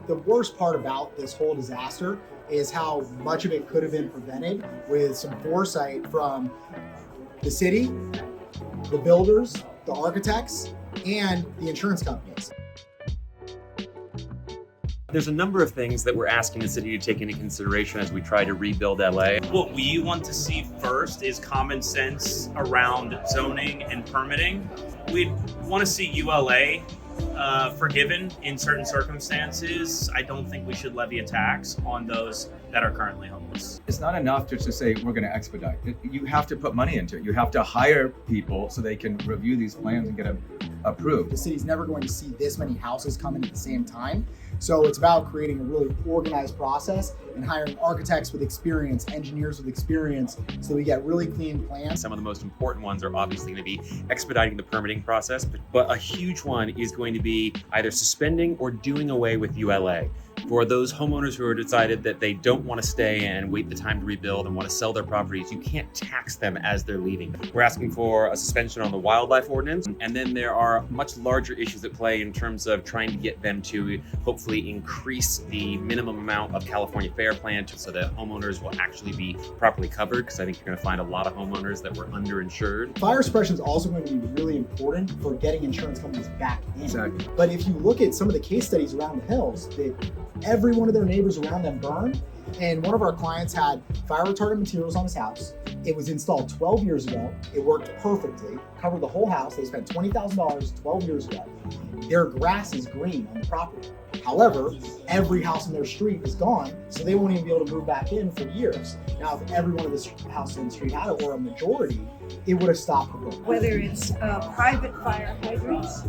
The worst part about this whole disaster is how much of it could have been prevented with some foresight from the city, the builders, the architects, and the insurance companies. There's a number of things that we're asking the city to take into consideration as we try to rebuild LA. What we want to see first is common sense around zoning and permitting. We'd want to see ULA forgiven in certain circumstances. I don't think we should levy a tax on those that are currently homeless. It's not enough just to say we're going to expedite it. You have to put money into it. You have to hire people so they can review these plans and get them approved. The city's never going to see this many houses come in at the same time. So it's about creating a really organized process and hiring architects with experience, engineers with experience, so we get really clean plans. Some of the most important ones are obviously going to be expediting the permitting process, but a huge one is going to be either suspending or doing away with ULA. For those homeowners who have decided that they don't want to stay and wait the time to rebuild and want to sell their properties, you can't tax them as they're leaving. We're asking for a suspension on the wildlife ordinance. And then there are much larger issues at play in terms of trying to get them to hopefully increase the minimum amount of California FAIR Plan so that homeowners will actually be properly covered, because I think you're going to find a lot of homeowners that were underinsured. Fire suppression is also going to be really important for getting insurance companies back in. Exactly. But if you look at some of the case studies around the hills, every one of their neighbors around them burned, and one of our clients had fire retardant materials on his house. It was installed 12 years ago. It worked perfectly, covered the whole house. They spent $20,000 12 years ago. Their grass is green on the property. However, every house in their street is gone, so they won't even be able to move back in for years. Now, if every one of the houses in the street had it, or a majority, it would have stopped the burn. Whether it's private fire hydrants,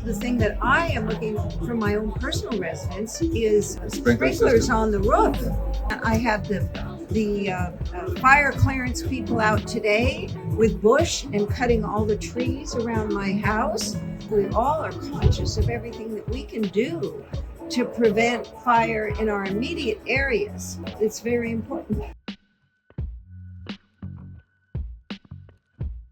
the thing that I am looking for my own personal residence is sprinklers on the roof. I have the fire clearance people out today with bush and cutting all the trees around my house. We all are conscious of everything that we can do to prevent fire in our immediate areas. It's very important.